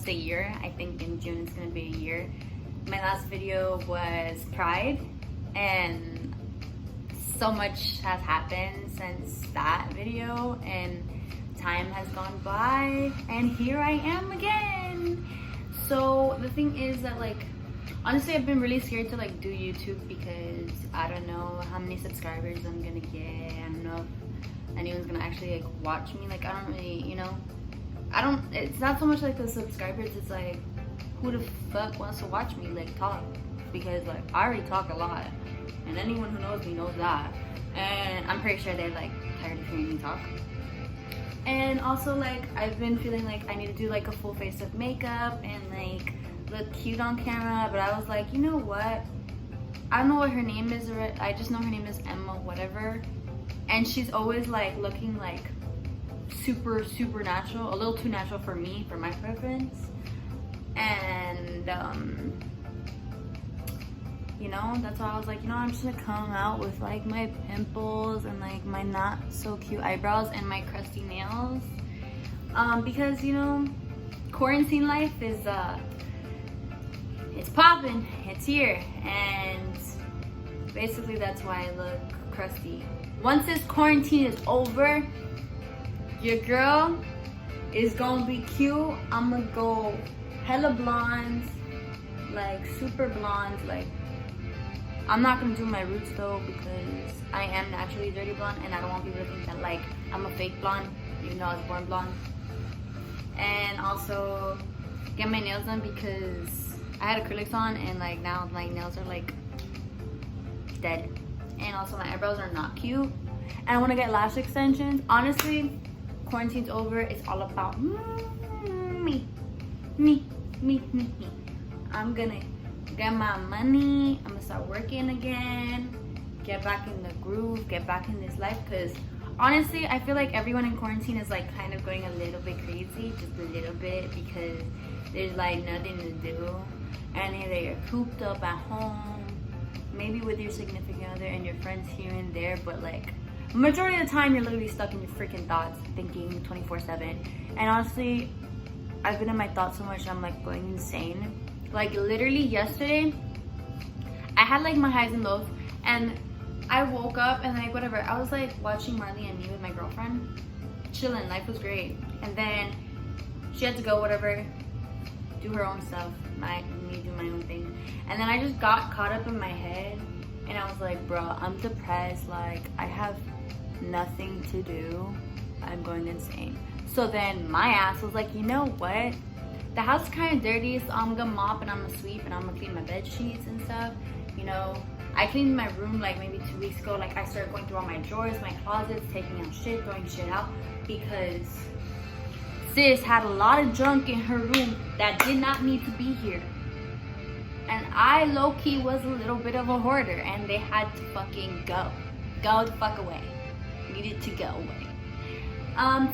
almost a year. I think in June it's gonna be a year. My last video was Pride, and so much has happened since that video, and time has gone by, and here I am again. So the thing is that, like, honestly, I've been really scared to like do YouTube because I don't know how many subscribers I'm gonna get. I don't know if anyone's gonna actually like watch me. Like, I don't really, you know, it's not so much like the subscribers, it's like who the fuck wants to watch me like talk, because like I already talk a lot, and anyone who knows me knows that, and I'm pretty sure they're like tired of hearing me talk. And also, like, I've been feeling like I need to do like a full face of makeup and like look cute on camera, but I was like, you know what, I don't know what her name is, I just know her name is Emma whatever, and she's always like looking like super natural, a little too natural for me, for my preference. And you know, that's why I was like, you know, I'm just gonna come out with like my pimples and like my not so cute eyebrows and my crusty nails, because, you know, quarantine life is it's popping, it's here, and basically that's why I look crusty. Once this quarantine is over, your girl is gonna be cute. I'm gonna go hella blondes, like super blonde. Like, I'm not gonna do my roots though, because I am naturally dirty blonde, and I don't want people to think that like I'm a fake blonde, even though I was born blonde. And also get my nails done because I had acrylics on, and like now my nails are like dead. And also my eyebrows are not cute, and I want to get lash extensions. Honestly, quarantine's over, it's all about me. I'm gonna get my money, I'm gonna start working again, get back in the groove, get back in this life, because honestly I feel like everyone in quarantine is like kind of going a little bit crazy, just a little bit, because there's like nothing to do, and either you're cooped up at home, maybe with your significant other and your friends here and there, but like majority of the time you're literally stuck in your freaking thoughts, thinking 24/7. And honestly, I've been in my thoughts so much, I'm like going insane. Like literally yesterday, I had like my highs and lows, and I woke up and like whatever, I was like watching Marley and Me with my girlfriend, chilling, life was great. And then she had to go whatever, do her own stuff, me do my own thing. And then I just got caught up in my head, and I was like, bro, I'm depressed, like I have nothing to do, I'm going insane. So then my ass was like, you know what, the house is kind of dirty, so I'm gonna mop and I'm gonna sweep and I'm gonna clean my bed sheets and stuff. You know, I cleaned my room like maybe 2 weeks ago. Like I started going through all my drawers, my closets, taking out shit, throwing shit out, because sis had a lot of junk in her room that did not need to be here. And I low-key was a little bit of a hoarder, and they had to fucking go the fuck away, needed to go away.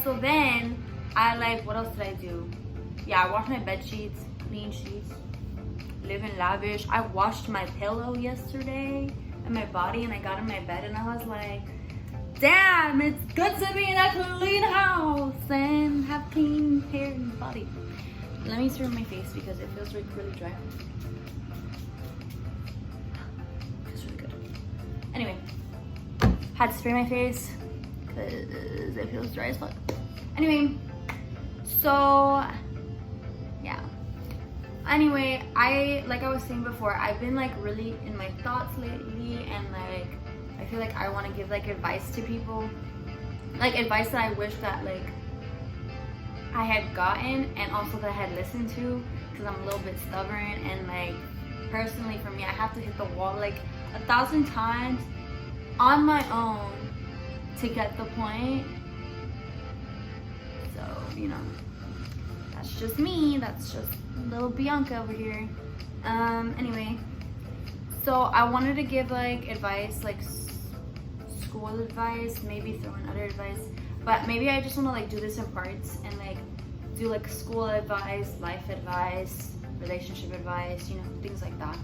So then I like, what else did I do? Yeah, I washed my bed sheets, clean sheets, living lavish. I washed my pillow yesterday and my body, and I got in my bed and I was like, damn, it's good to be in a clean house and have clean hair and body. Let me spray my face because it feels like really dry. Feels really good. Anyway, had to spray my face because it feels dry as fuck. Anyway, so yeah. Anyway, like I was saying before, I've been like really in my thoughts lately, and like I feel like I want to give like advice to people, like advice that I wish that like I had gotten, and also that I had listened to, because I'm a little bit stubborn, and like personally for me, I have to hit the wall like 1,000 times on my own to get the point. So, you know, that's just me, that's just little Bianca over here. Anyway, so I wanted to give like advice, like school advice, maybe throw in other advice, but maybe I just want to like do this in parts and like do like school advice, life advice, relationship advice, you know, things like that.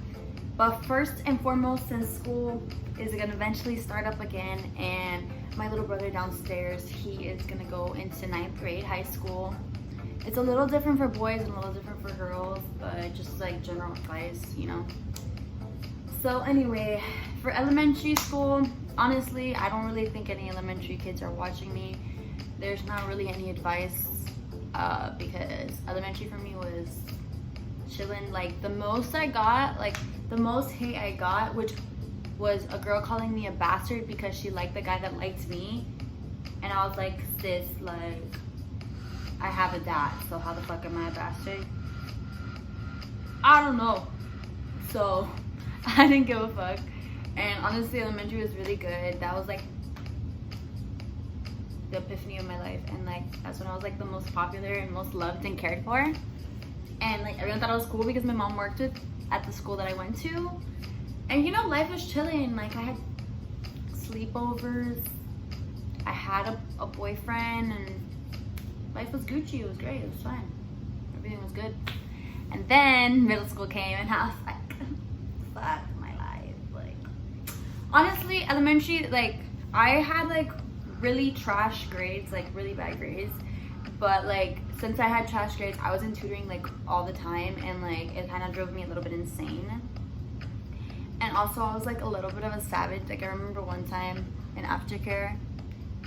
But first and foremost, since school is gonna eventually start up again, and my little brother downstairs, he is gonna go into 9th grade high school. It's a little different for boys and a little different for girls, but just like general advice, you know. So anyway, for elementary school, honestly, I don't really think any elementary kids are watching me. There's not really any advice because elementary for me was chilling. Like the most I got, like the most hate I got, which was a girl calling me a bastard because she liked the guy that liked me. And I was like, sis, like, I have a dad, so how the fuck am I a bastard? I don't know. So I didn't give a fuck. And honestly, elementary was really good. That was like the epiphany of my life. And like, that's when I was like the most popular and most loved and cared for. And like, everyone thought I was cool because my mom worked at the school that I went to. And you know, life was chilling. Like, I had sleepovers. I had a boyfriend, and life was Gucci. It was great. It was fine. Everything was good. And then middle school came, and I was like, fuck my life. Like, honestly, elementary, like, I had like really trash grades, like really bad grades. But like, since I had trash grades, I was in tutoring like all the time, and like it kind of drove me a little bit insane. And also, I was like a little bit of a savage. Like, I remember one time in aftercare,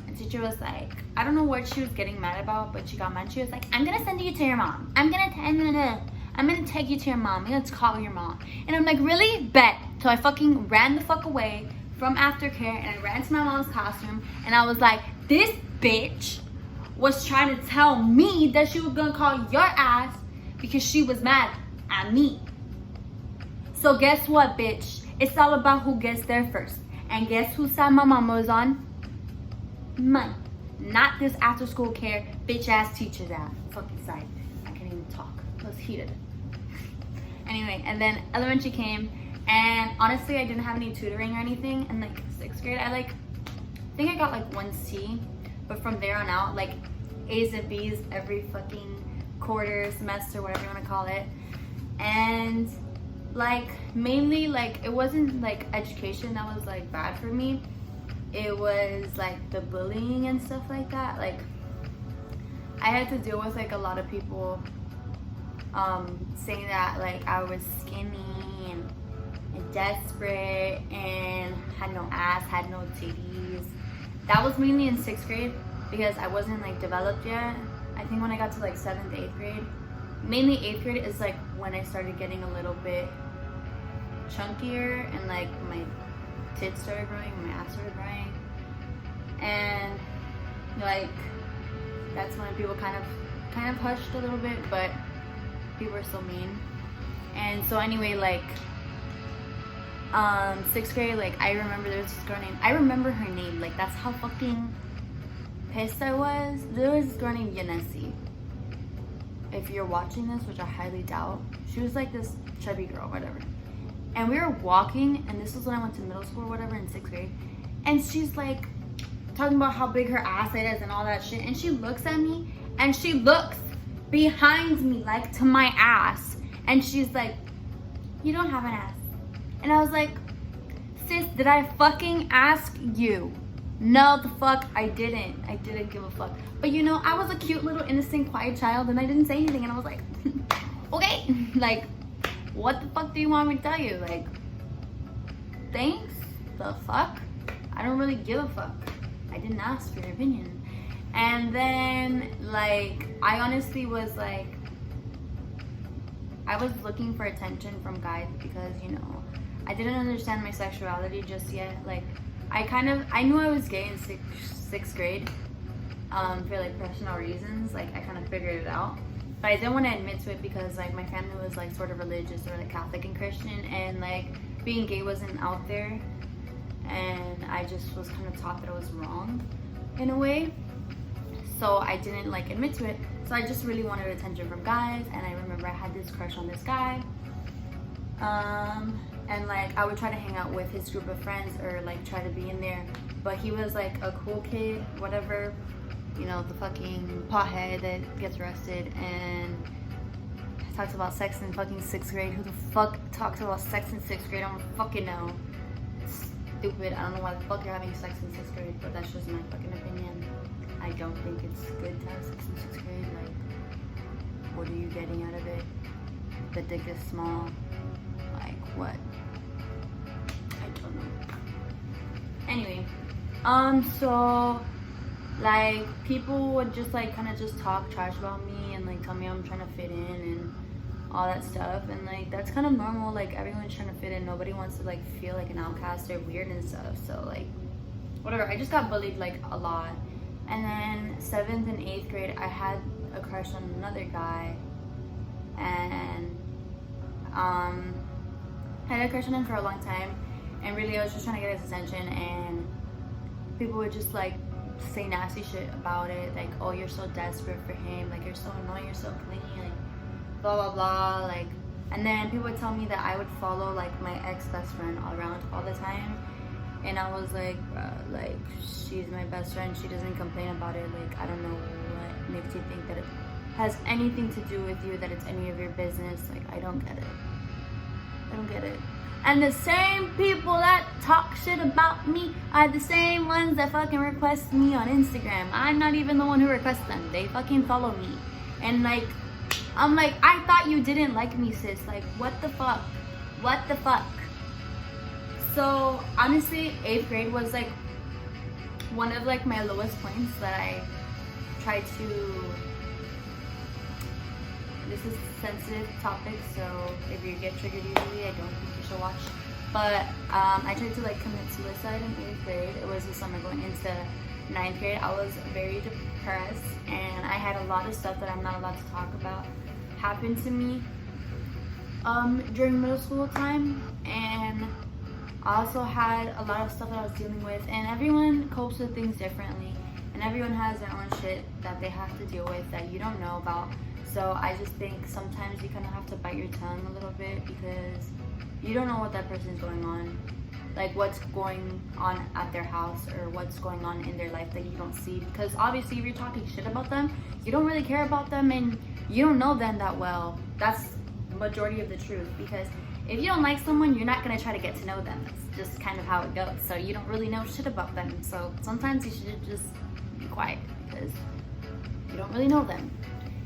and teacher was like, I don't know what she was getting mad about, but she got mad. She was like, I'm gonna send you to your mom. I'm gonna take you to your mom. I'm gonna call your mom. And I'm like, really? Bet. So I fucking ran the fuck away from aftercare, and I ran to my mom's classroom, and I was like, this bitch was trying to tell me that she was gonna call your ass because she was mad at me. So guess what, bitch? It's all about who gets there first. And guess whose side my mama was on? Mine. Not this after school care bitch ass teacher's ass. Fucking side. I can't even talk. I was heated. Anyway, and then elementary came, and honestly, I didn't have any tutoring or anything. And like 6th grade, I think I got like 1 C. But from there on out, like A's and B's every fucking quarter, semester, whatever you want to call it. And like, mainly, like, it wasn't like education that was like bad for me. It was like the bullying and stuff like that. Like, I had to deal with like a lot of people saying that like I was skinny and desperate and had no ass, had no titties. That was mainly in 6th grade because I wasn't like developed yet. I think when I got to like 7th, 8th grade, mainly 8th grade is like when I started getting a little bit chunkier, and like my tits started growing, my ass started growing, and like that's when people kind of hushed a little bit, but people were still mean. And so anyway, like 6th grade, like I remember there was this girl named, I remember her name, like that's how fucking pissed I was. There was this girl named Yanesi. If you're watching this, which I highly doubt, she was like this chubby girl, whatever. And we were walking, and this was when I went to middle school or whatever in 6th grade. And she's like talking about how big her ass is and all that shit. And she looks at me, and she looks behind me, like to my ass. And she's like, you don't have an ass. And I was like, sis, did I fucking ask you? No, the fuck, I didn't. I didn't give a fuck. But you know, I was a cute little innocent, quiet child, and I didn't say anything. And I was like, okay, like, what the fuck do you want me to tell you? Like, thanks? The fuck? I don't really give a fuck. I didn't ask for your opinion. And then, like, I honestly was like, I was looking for attention from guys because, you know, I didn't understand my sexuality just yet. Like, I knew I was gay in 6th grade for like personal reasons. Like, I kind of figured it out. But I didn't want to admit to it because like my family was like sort of religious, or like Catholic and Christian, and like being gay wasn't out there, and I just was kind of taught that it was wrong in a way. So I didn't like admit to it. So I just really wanted attention from guys, and I remember I had this crush on this guy. And like I would try to hang out with his group of friends or like try to be in there, but he was like a cool kid, whatever. You know, the fucking pothead that gets arrested and talks about sex in fucking 6th grade. Who the fuck talks about sex in 6th grade? I don't fucking know. It's stupid. I don't know why the fuck you're having sex in 6th grade, but that's just my fucking opinion. I don't think it's good to have sex in 6th grade. Like, what are you getting out of it? The dick is small. Like, what? I don't know. Anyway, so, like, people would just, like, kind of just talk trash about me and, like, tell me I'm trying to fit in and all that stuff. And, like, that's kind of normal. Like, everyone's trying to fit in. Nobody wants to, like, feel like an outcast or weird and stuff. So, like, whatever. I just got bullied, like, a lot. And then 7th and 8th grade, I had a crush on another guy. And, I had a crush on him for a long time. And really, I was just trying to get his attention. And people would just, like, say nasty shit about it. Like, oh, you're so desperate for him. Like, you're so annoying. You're so clingy. Like, blah, blah, blah. Like, and then people would tell me that I would follow, like, my ex-best friend around all the time. And I was like, like, she's my best friend. She doesn't complain about it. Like, I don't know what makes you think that it has anything to do with you, that it's any of your business. Like, I don't get it. I don't get it. And the same people that talk shit about me are the same ones that fucking request me on Instagram. I'm not even the one who requests them. They fucking follow me. And, like, I'm like, I thought you didn't like me, sis. Like, what the fuck? What the fuck? So, honestly, 8th grade was, like, one of, like, my lowest points that I tried to... This is a sensitive topic, so if you get triggered easily, I don't think you should watch. But I tried to, like, commit suicide in 8th grade. It was the summer going into 9th grade. I was very depressed, and I had a lot of stuff that I'm not allowed to talk about happen to me during middle school time. And I also had a lot of stuff that I was dealing with, and everyone copes with things differently, and everyone has their own shit that they have to deal with that you don't know about. So I just think sometimes you kind of have to bite your tongue a little bit, because you don't know what that person's going on, like what's going on at their house or what's going on in their life that you don't see. Because obviously if you're talking shit about them, you don't really care about them and you don't know them that well. That's the majority of the truth, because if you don't like someone, you're not going to try to get to know them. It's just kind of how it goes. So you don't really know shit about them. So sometimes you should just be quiet, because you don't really know them.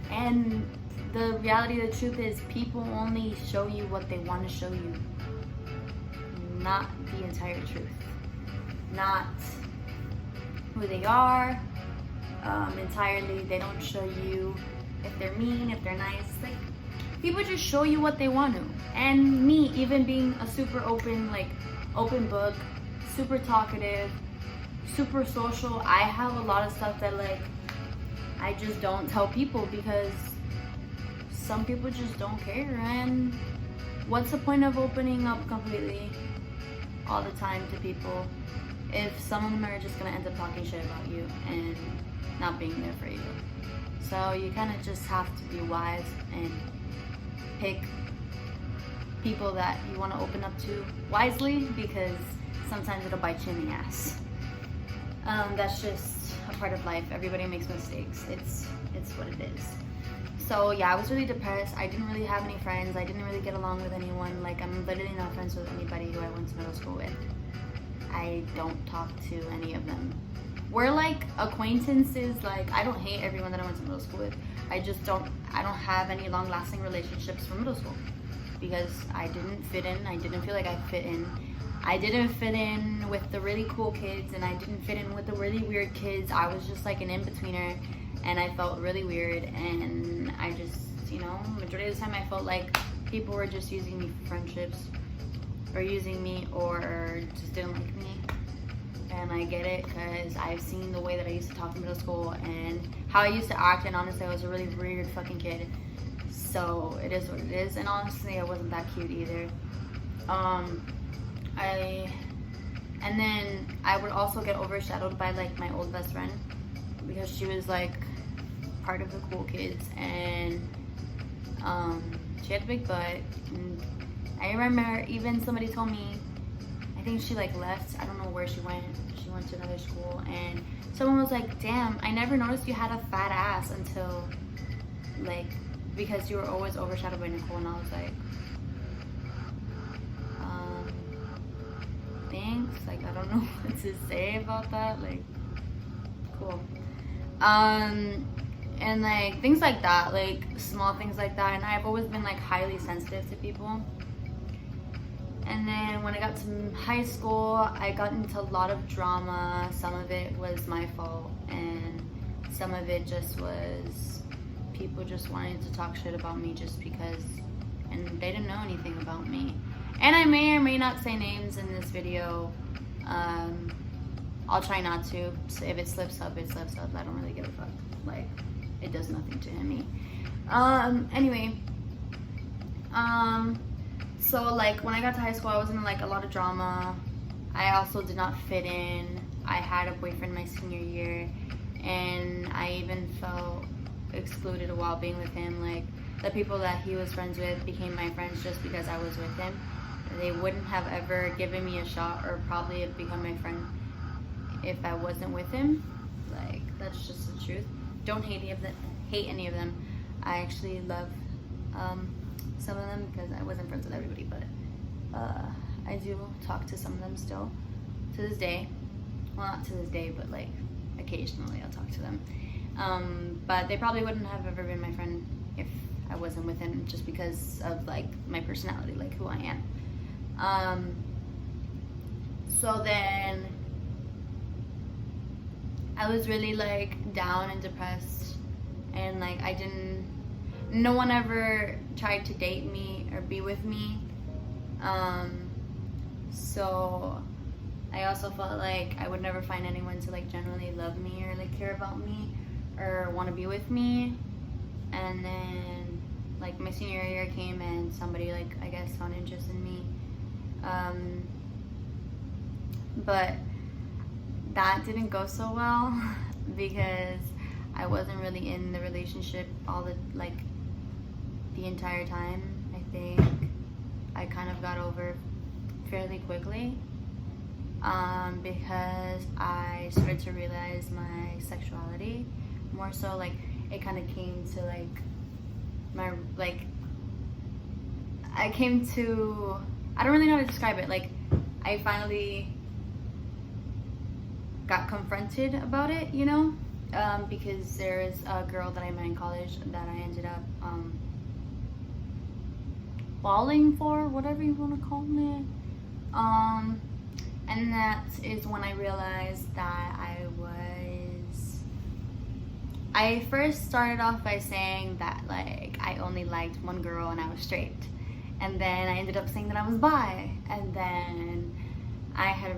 And the reality of the truth is, people only show you what they want to show you, not the entire truth, not who they are entirely. They don't show you if they're mean, if they're nice. Like, people just show you what they want to. And me, even being a super open, like, open book, super talkative, super social, I have a lot of stuff that, like, I just don't tell people, because some people just don't care. And what's the point of opening up completely all the time to people if some of them are just gonna end up talking shit about you and not being there for you? So you kind of just have to be wise and pick people that you want to open up to wisely, because sometimes it'll bite you in the ass. That's just a part of life. Everybody makes mistakes. It's what it is. So yeah, I was really depressed. I didn't really have any friends. I didn't really get along with anyone. Like, I'm literally not friends with anybody who I went to middle school with. I don't talk to any of them. We're like acquaintances. Like, I don't hate everyone that I went to middle school with. I don't have any long-lasting relationships from middle school, because I didn't fit in. I didn't feel like I fit in. I didn't fit in with the really cool kids, and I didn't fit in with the really weird kids. I was just like an in-betweener, and I felt really weird. And I just, you know, majority of the time I felt like people were just using me for friendships, or using me, or just didn't like me. And I get it, because I've seen the way that I used to talk in middle school and how I used to act, and honestly, I was a really weird fucking kid. So it is what it is. And honestly, I wasn't that cute either. And then I would also get overshadowed by, like, my old best friend, because she was, like, part of the cool kids, and she had a big butt. And I remember even somebody told me, I think she, like, left. I don't know where she went. She went to another school, and someone was like, damn, I never noticed you had a fat ass until, like, because you were always overshadowed by Nicole. And I was like, thanks. Like, I don't know what to say about that. Like, cool. and like things like that, like small things like that. And I've always been like highly sensitive to people. And then when I got to high school, I got into a lot of drama. Some of it was my fault, and some of it just was people just wanting to talk shit about me just because, and they didn't know anything about me. And I may or may not say names in this video. I'll try not to. So if it slips up, it slips up. I don't really give a fuck. Like, it does nothing to me. Anyway. So like when I got to high school, I was in like a lot of drama. I also did not fit in. I had a boyfriend my senior year, and I even felt excluded while being with him. Like the people that he was friends with became my friends just because I was with him. They wouldn't have ever given me a shot or probably have become my friend if I wasn't with him. Like, that's just the truth. Don't hate any of them. I actually love some of them because I wasn't friends with everybody, but I do talk to some of them still to this day. Well, not to this day, but like occasionally I'll talk to them. But they probably wouldn't have ever been my friend if I wasn't with him, just because of like my personality, like who I am. So then I was really like down and depressed, and like no one ever tried to date me or be with me. So I also felt like I would never find anyone to like genuinely love me or like care about me or want to be with me. And then like my senior year came and somebody like I guess found interest in me. But that didn't go so well because I wasn't really in the relationship the entire time. I think I kind of got over fairly quickly because I started to realize my sexuality more so. Like it kind of came to like my I don't really know how to describe it. Like I finally got confronted about it, you know, because there's a girl that I met in college that I ended up falling for, whatever you want to call it. And that is when I realized that I first started off by saying that like I only liked one girl and I was straight. And then I ended up saying that I was bi. And then I had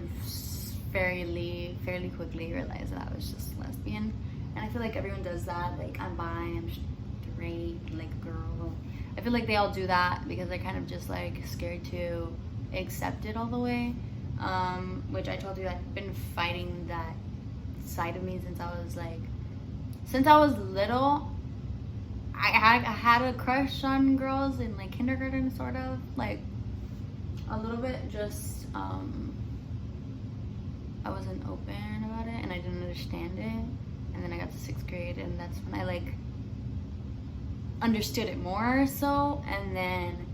fairly quickly realized that I was just lesbian. And I feel like everyone does that. Like I'm bi, I'm straight, like a girl. I feel like they all do that because they're kind of just like scared to accept it all the way. Which I told you I've been fighting that side of me since I was little. I had a crush on girls in like kindergarten, sort of, like a little bit, just I wasn't open about it and I didn't understand it. And then I got to 6th grade and that's when I like understood it more so. And then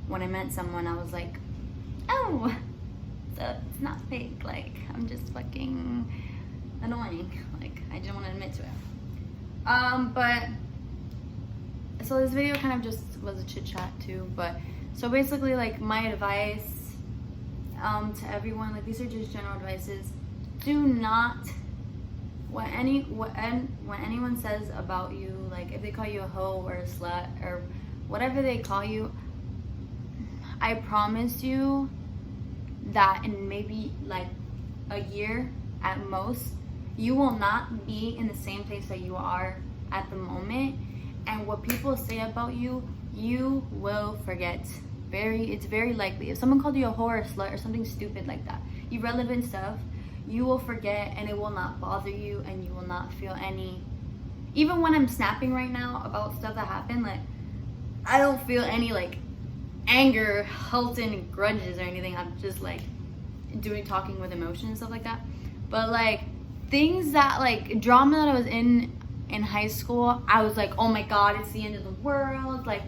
when I met someone I was like, oh, so it's not fake, like I'm just fucking annoying. Like I didn't want to admit to it. But so this video kind of just was a chit chat too. But so basically, like my advice to everyone, like these are just general advices. Do not, when anyone says about you, like if they call you a hoe or a slut or whatever they call you, I promise you that in maybe like a year at most, you will not be in the same place that you are at the moment. And what people say about you, you will forget. It's very likely. If someone called you a whore or a slut or something stupid like that, irrelevant stuff, you will forget and it will not bother you and you will not feel any. Even when I'm snapping right now about stuff that happened, like I don't feel any like anger, halting grudges or anything. I'm just like talking with emotion and stuff like that. But like things that like drama that I was in high school, I was like, oh my god, it's the end of the world, like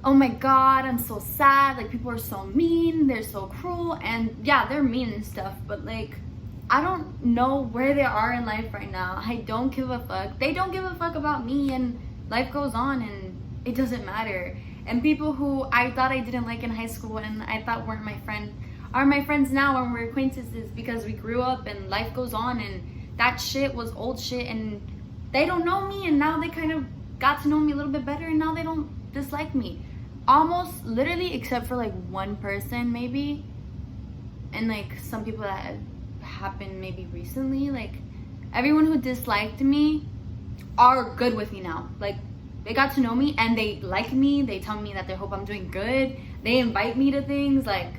oh my god, I'm so sad, like people are so mean, they're so cruel. And yeah, they're mean and stuff, but like I don't know where they are in life right now. I don't give a fuck. They don't give a fuck about me, and life goes on, and it doesn't matter. And people who I thought I didn't like in high school and I thought weren't my friend are my friends now, and we're acquaintances because we grew up and life goes on, and that shit was old shit, and they don't know me, and now they kind of got to know me a little bit better, and now they don't dislike me. Almost literally, except for like one person maybe, and like some people that happened maybe recently. Like, everyone who disliked me are good with me now. Like, they got to know me and they like me. They tell me that they hope I'm doing good. They invite me to things. Like,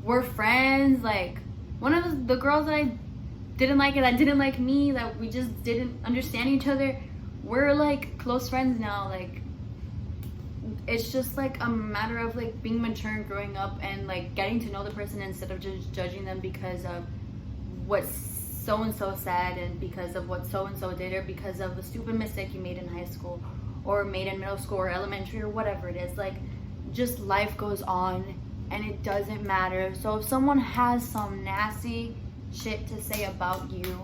we're friends. Like, one of the girls that I didn't like, and that didn't like me, that we just didn't understand each other, we're like close friends now. Like, it's just like a matter of like being mature and growing up and like getting to know the person instead of just judging them because of what so and so said, and because of what so and so did, or because of a stupid mistake you made in high school or made in middle school or elementary or whatever it is. Like, just life goes on and it doesn't matter. So if someone has some nasty shit to say about you,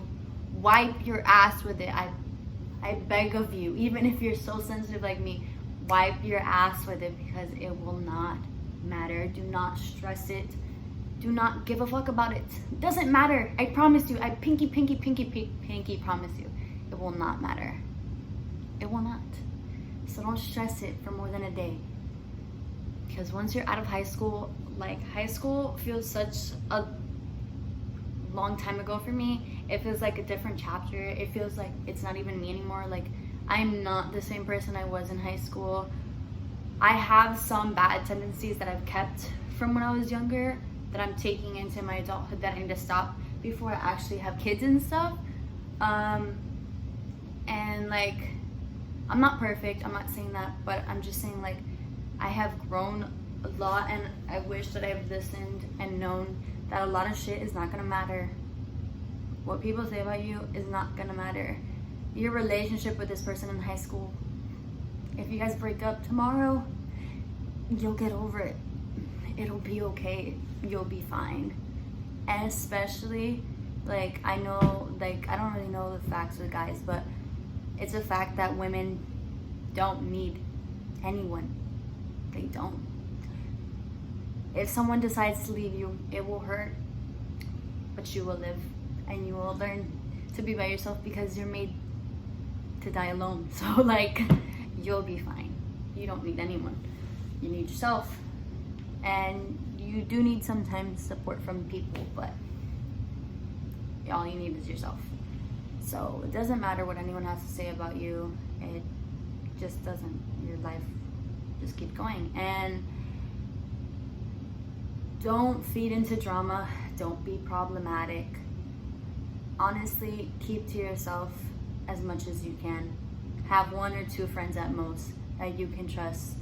wipe your ass with it. I beg of you, even if you're so sensitive like me, wipe your ass with it, because it will not matter. Do not stress it. Do not give a fuck about it. It doesn't matter. I promise you. I pinky promise you. It will not matter. It will not. So don't stress it for more than a day. Because once you're out of high school, like, high school feels such a long time ago for me. It feels like a different chapter. It feels like it's not even me anymore. Like, I'm not the same person I was in high school. I have some bad tendencies that I've kept from when I was younger that I'm taking into my adulthood that I need to stop before I actually have kids and stuff. And like, I'm not perfect, I'm not saying that, but I'm just saying, like, I have grown a lot, and I wish that I've listened and known that a lot of shit is not gonna matter. What people say about you is not gonna matter. Your relationship with this person in high school, if you guys break up tomorrow, you'll get over it. It'll be okay. You'll be fine. And especially, like, I know, like, I don't really know the facts with guys, but it's a fact that women don't need anyone. They don't. If someone decides to leave you, it will hurt, but you will live, and you will learn to be by yourself, because you're made to die alone. So, like, you'll be fine. You don't need anyone. You need yourself. And you do need sometimes support from people, but all you need is yourself. So it doesn't matter what anyone has to say about you. It just doesn't. Your life just keeps going. And don't feed into drama. Don't be problematic. Honestly, keep to yourself as much as you can. Have 1 or 2 friends at most that you can trust.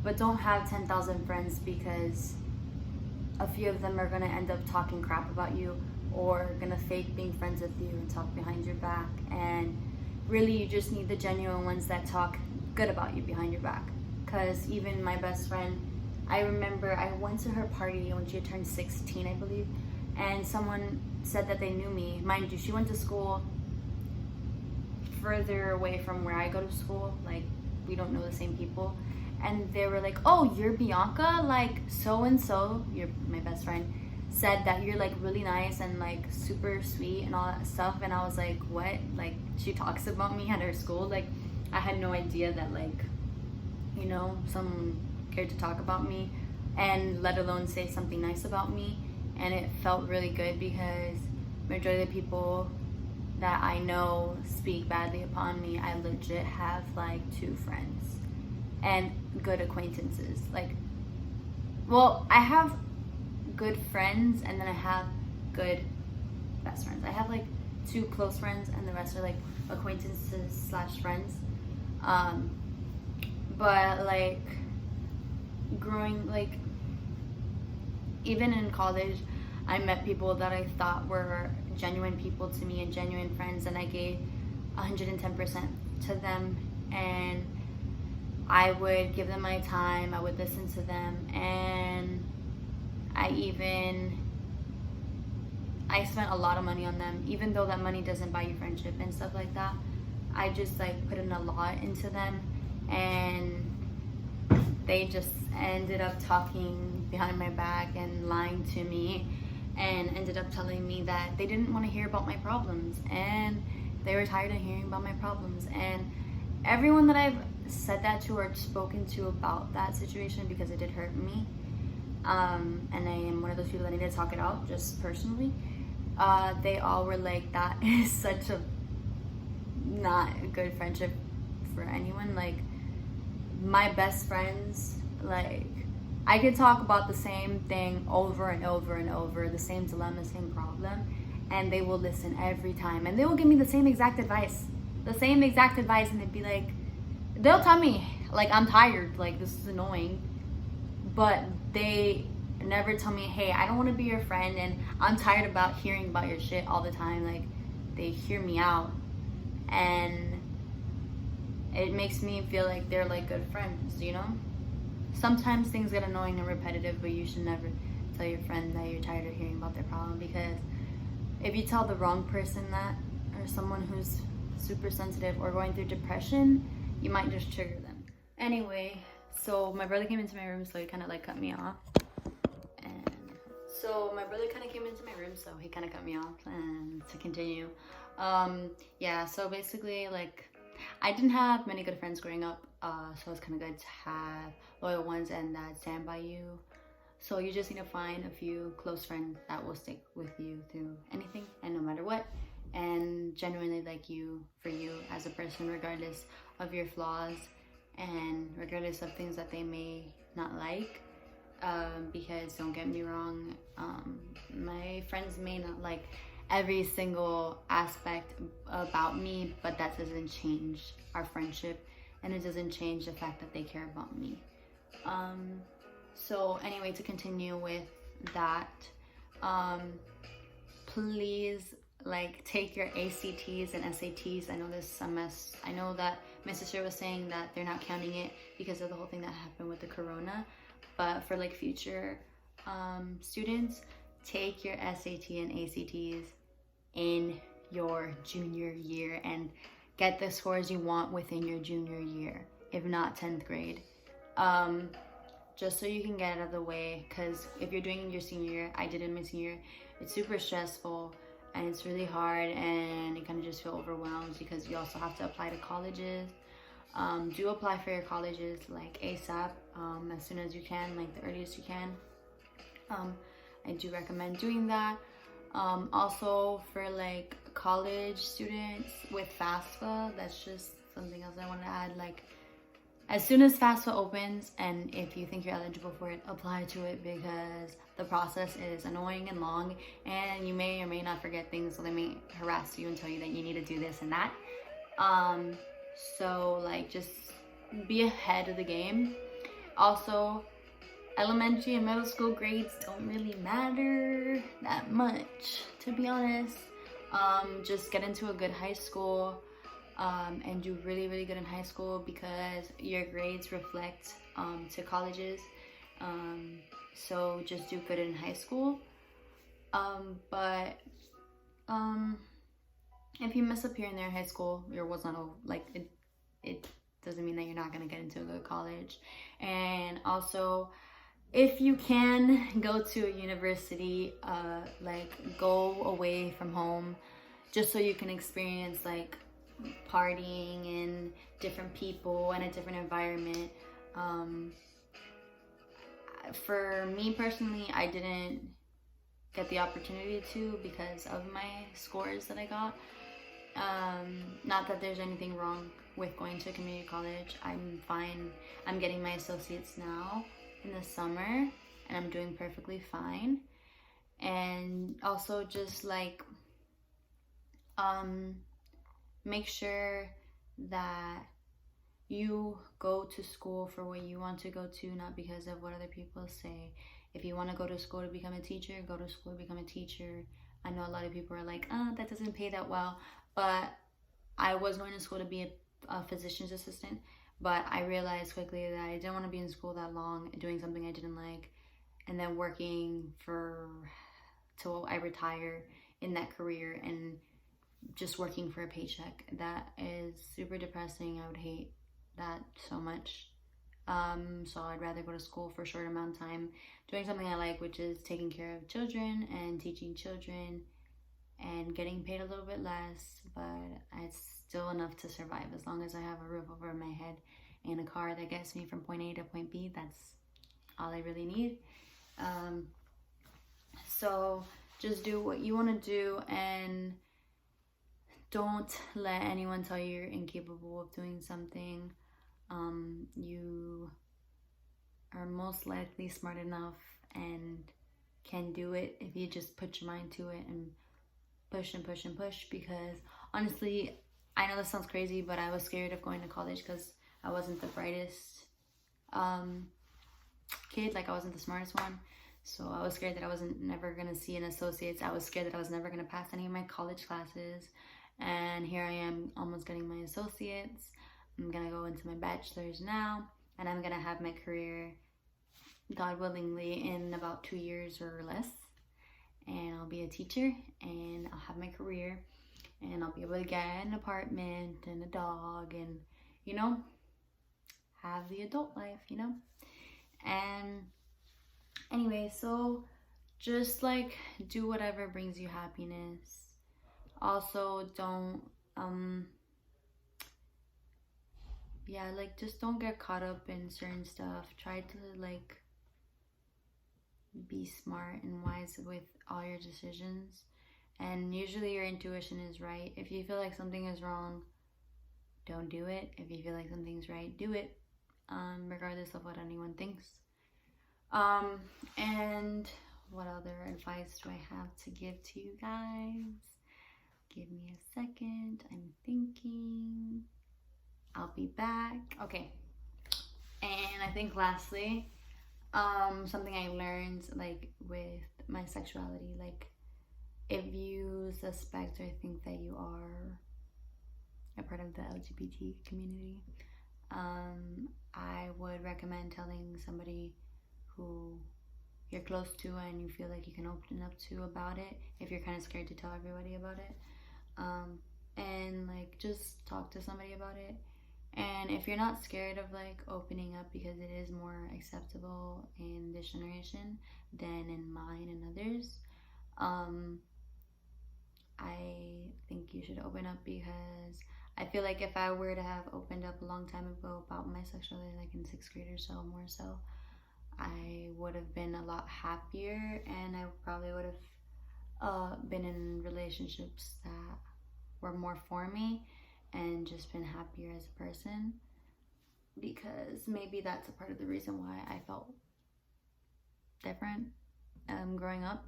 But don't have 10,000 friends, because a few of them are gonna end up talking crap about you, or gonna fake being friends with you and talk behind your back. And really, you just need the genuine ones that talk good about you behind your back. Because even my best friend, I remember I went to her party when she had turned 16, I believe, and someone said that they knew me. Mind you, she went to school further away from where I go to school. Like, we don't know the same people. And they were like, oh, you're Bianca? Like, so-and-so, you're my best friend, said that you're like really nice and like super sweet and all that stuff. And I was like, what? Like, she talks about me at her school? Like, I had no idea that, like, you know, someone cared to talk about me, and let alone say something nice about me. And it felt really good, because majority of the people that I know speak badly upon me. I legit have like 2 friends and good acquaintances. Like, well, I have good friends, and then I have good best friends. I have like 2 close friends, and the rest are like acquaintances / friends. But like, growing, like, even in college, I met people that I thought were genuine people to me and genuine friends, and I gave 110% to them, and I would give them my time, I would listen to them, and I I spent a lot of money on them, even though that money doesn't buy you friendship and stuff like that. I just like put in a lot into them, and they just ended up talking behind my back and lying to me, and ended up telling me that they didn't want to hear about my problems, and they were tired of hearing about my problems. And everyone that I've said that to or spoken to about that situation, because it did hurt me, and I am one of those people that need to talk it out just personally, they all were like, that is such a not a good friendship for anyone. Like, my best friends, like, I could talk about the same thing over and over and over, the same dilemma, same problem, and they will listen every time, and they will give me the same exact advice, and they'd be like, they'll tell me, like, I'm tired, like, this is annoying, but they never tell me, hey, I don't want to be your friend, and I'm tired about hearing about your shit all the time. Like, they hear me out, and it makes me feel like they're like good friends, you know? Sometimes things get annoying and repetitive, but you should never tell your friend that you're tired of hearing about their problem, because if you tell the wrong person that, or someone who's super sensitive or going through depression, you might just trigger them. Anyway, so my brother came into my room, so he kind of like cut me off. And so my brother kind of came into my room, so he kind of cut me off. And to continue, yeah, so basically, like, I didn't have many good friends growing up, so it's kind of good to have loyal ones and that stand by you. So you just need to find a few close friends that will stick with you through anything and no matter what, and genuinely like you for you as a person, regardless of your flaws and regardless of things that they may not like. Because don't get me wrong, my friends may not like every single aspect about me, but that doesn't change our friendship, and it doesn't change the fact that they care about me. So anyway, to continue with that, please, like, take your ACTs and SATs. I know this I know that my sister was saying that they're not counting it because of the whole thing that happened with the corona, but for like future students, take your SAT and ACTs in your junior year and get the scores you want within your junior year, if not 10th grade, just so you can get it out of the way. Because if you're doing it in your senior year, I did it in my senior year, it's super stressful and it's really hard, and you kind of just feel overwhelmed because you also have to apply to colleges. Do apply for your colleges like ASAP, as soon as you can, like the earliest you can. I do recommend doing that. Also for like college students with FAFSA, that's just something else I want to add. Like, as soon as FAFSA opens, and if you think you're eligible for it, apply to it, because the process is annoying and long, and you may or may not forget things, so they may harass you and tell you that you need to do this and that. So like, just be ahead of the game. Also, elementary and middle school grades don't really matter that much, to be honest. Just get into a good high school, and do really, really good in high school, because your grades reflect to colleges. So just do good in high school. But if you mess up here and there in high school, your was not like it doesn't mean that you're not gonna get into a good college. And also, if you can go to a university, like, go away from home, just so you can experience like partying and different people and a different environment. For me personally, I didn't get the opportunity to because of my scores that I got. Not that there's anything wrong with going to a community college. I'm fine. I'm getting my associates now in the summer, and I'm doing perfectly fine. And also, just like, make sure that you go to school for what you want to go to, not because of what other people say. If you want to go to school to become a teacher, go to school to become a teacher. I know a lot of people are like, that doesn't pay that well, but I was going to school to be a physician's assistant, but I realized quickly that I didn't want to be in school that long doing something I didn't like, and then working for till I retire in that career and just working for a paycheck. That is super depressing. I would hate that so much. So I'd rather go to school for a short amount of time, doing something I like, which is taking care of children and teaching children and getting paid a little bit less, but it's still enough to survive. As long as I have a roof over my head and a car that gets me from point A to point B, that's all I really need. So just do what you want to do, and don't let anyone tell you you're incapable of doing something. You are most likely smart enough and can do it if you just put your mind to it and push and push and push. Because honestly, I know this sounds crazy, but I was scared of going to college because I wasn't the brightest kid. Like, I wasn't the smartest one. So I was scared that I wasn't never gonna see an associate's. I was scared that I was never gonna pass any of my college classes. And here I am almost getting my associates. I'm gonna go into my bachelor's now, and I'm gonna have my career, God willingly, in about 2 years or less. And I'll be a teacher, and I'll have my career, and I'll be able to get an apartment and a dog, and, you know, have the adult life, you know. And anyway, so just like do whatever brings you happiness. Also, don't just don't get caught up in certain stuff. Try to like be smart and wise with all your decisions, and usually your intuition is right. If you feel like something is wrong, don't do it. If you feel like something's right, do it, regardless of what anyone thinks. And what other advice do I have to give to you guys? Give me a second, I'm thinking. I'll be back. Okay. And I think lastly, something I learned, like, with my sexuality, like, if you suspect or think that you are a part of the LGBT community, I would recommend telling somebody who you're close to and you feel like you can open up to about it, if you're kind of scared to tell everybody about it. And like, just talk to somebody about it. And if you're not scared of like opening up, because it is more acceptable in this generation than in mine and others, I think you should open up, because I feel like if I were to have opened up a long time ago about my sexuality, like in 6th grade or so, more so, I would have been a lot happier, and I probably would have been in relationships that were more for me and just been happier as a person, because maybe that's a part of the reason why I felt different growing up.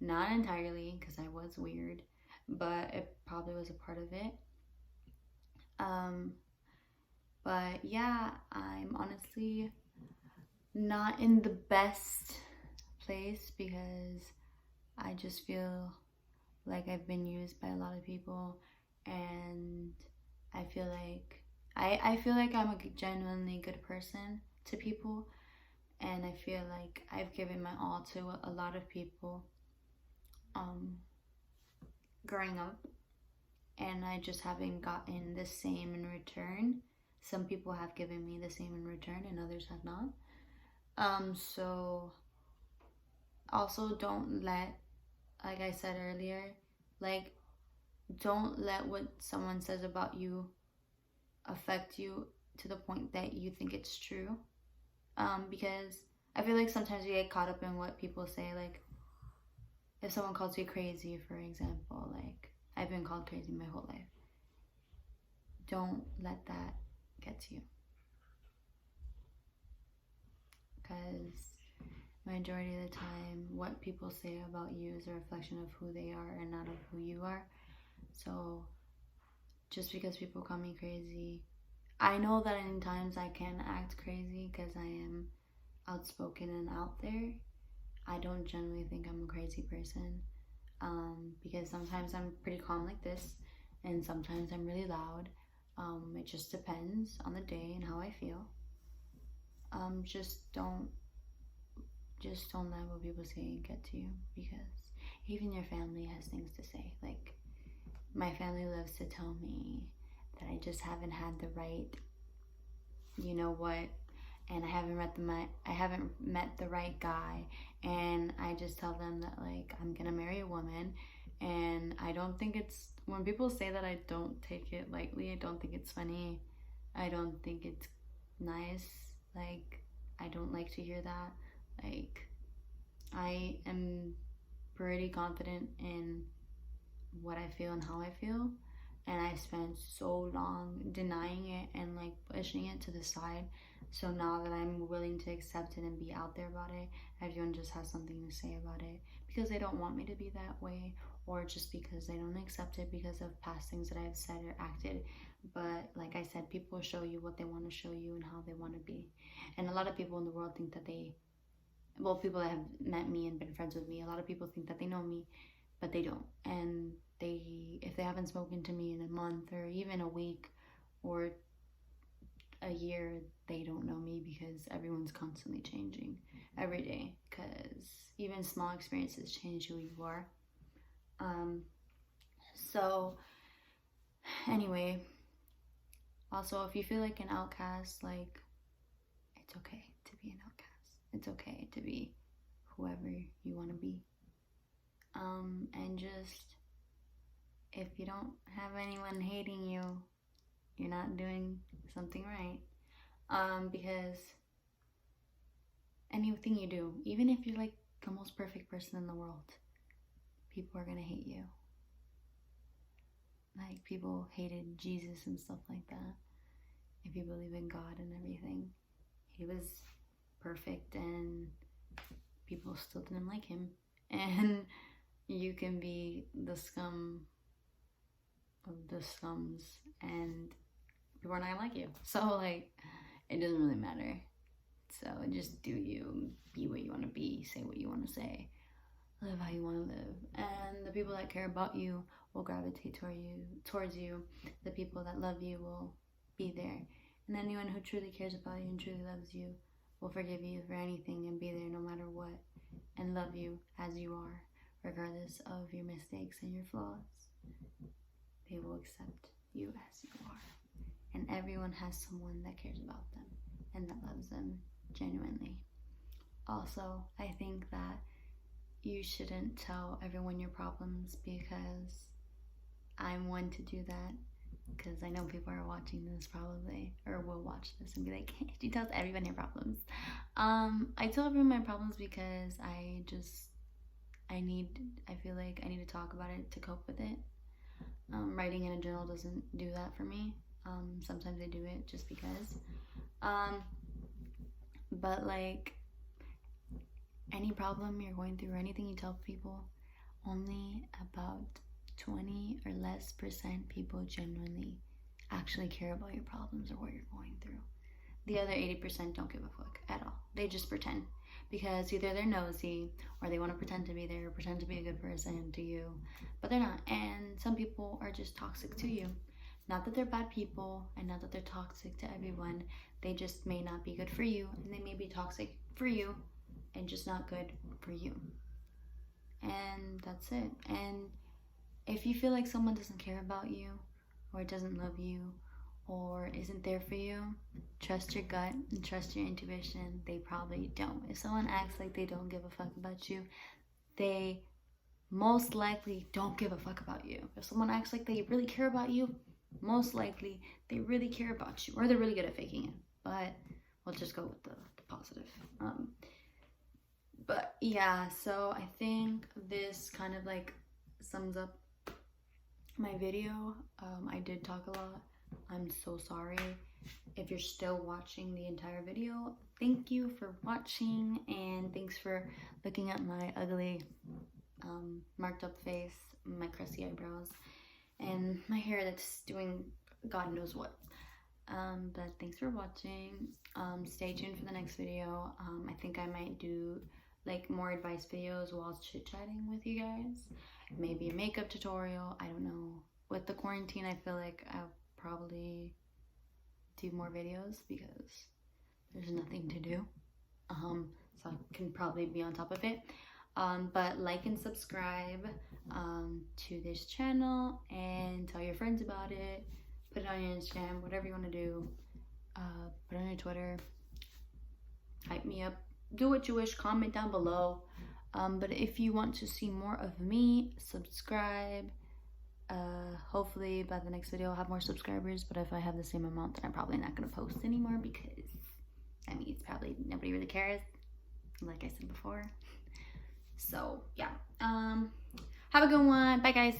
Not entirely, because I was weird, but it probably was a part of it. But yeah, I'm honestly not in the best place, because I just feel like I've been used by a lot of people, and I feel like I feel like I'm a genuinely good person to people, and I feel like I've given my all to a lot of people growing up, and I just haven't gotten the same in return. Some people have given me the same in return and others have not. So also don't let, like I said earlier, like, don't let what someone says about you affect you to the point that you think it's true. Because I feel like sometimes we get caught up in what people say. Like, if someone calls you crazy, for example, like, I've been called crazy my whole life. Don't let that get to you, because majority of the time what people say about you is a reflection of who they are and not of who you are. So just because people call me crazy, I know that in times I can act crazy because I am outspoken and out there. I don't generally think I'm a crazy person, because sometimes I'm pretty calm like this, and sometimes I'm really loud. It just depends on the day and how I feel. Just don't let what people say get to you, because even your family has things to say. Like, my family loves to tell me that I just haven't had the right, you know what, and I haven't met the right guy, and I just tell them that, like, I'm gonna marry a woman, and I don't think it's, when people say that, I don't take it lightly. I don't think it's funny. I don't think it's nice. Like, I don't like to hear that. Like, I am pretty confident in what I feel and how I feel, and I spent so long denying it and like pushing it to the side. So now that I'm willing to accept it and be out there about it, everyone just has something to say about it, because they don't want me to be that way, or just because they don't accept it because of past things that I've said or acted. But like I said, people show you what they want to show you and how they want to be. And a lot of people in the world think that people that have met me and been friends with me, a lot of people think that they know me, but they don't. And if they haven't spoken to me in a month or even a week or a year, they don't know me, because everyone's constantly changing every day, because even small experiences change who you are. So anyway, also, if you feel like an outcast, like, it's okay to be an outcast. It's okay to be whoever you want to be. And just, if you don't have anyone hating you, you're not doing something right. Because anything you do, even if you're like the most perfect person in the world, people are gonna hate you. Like, people hated Jesus and stuff like that. If you believe in God and everything, he was perfect and people still didn't like him. And you can be the scum of the scums and people are not gonna like you. So like, it doesn't really matter. So just do you, be what you want to be, say what you want to say, live how you want to live. And the people that care about you will gravitate towards you. The people that love you will be there. And anyone who truly cares about you and truly loves you will forgive you for anything and be there no matter what, and love you as you are, regardless of your mistakes and your flaws. They will accept you as you are. And everyone has someone that cares about them and that loves them genuinely. Also, I think that you shouldn't tell everyone your problems, because I'm one to do that, because I know people are watching this probably, or will watch this and be like, hey, she tells everyone her problems. I tell everyone my problems because I feel like I need to talk about it to cope with it. Writing in a journal doesn't do that for me. Sometimes I do it just because. But like, any problem you're going through or anything you tell people, only about 20 or less % people genuinely actually care about your problems or what you're going through. The other 80% don't give a fuck at all. They just pretend, because either they're nosy or they want to pretend to be there or pretend to be a good person to you, but they're not. And some people are just toxic to you. Not that they're bad people and not that they're toxic to everyone. They just may not be good for you, and they may be toxic for you and just not good for you. And that's it. And if you feel like someone doesn't care about you or doesn't love you or isn't there for you, trust your gut and trust your intuition. They probably don't. If someone acts like they don't give a fuck about you, they most likely don't give a fuck about you. If someone acts like they really care about you, most likely they really care about you, or they're really good at faking it. But we'll just go with the positive. But yeah, so I think this kind of like sums up my video. I did talk a lot. I'm so sorry. If you're still watching the entire video, thank you for watching, and thanks for looking at my ugly marked up face, my crusty eyebrows, and my hair that's doing God knows what. But thanks for watching. Stay tuned for the next video. I think I might do like more advice videos while chit-chatting with you guys. Maybe a makeup tutorial, I don't know. With the quarantine, I feel like I'll probably do more videos because there's nothing to do. So I can probably be on top of it. But like and subscribe to this channel, and tell your friends about it. Put it on your Instagram, whatever you want to do. Put it on your Twitter. Hype me up. Do what you wish. Comment down below. But if you want to see more of me, subscribe. Hopefully by the next video I'll have more subscribers, but if I have the same amount, then I'm probably not going to post anymore, because I mean, it's probably nobody really cares, like I said before. So yeah, have a good one. Bye guys.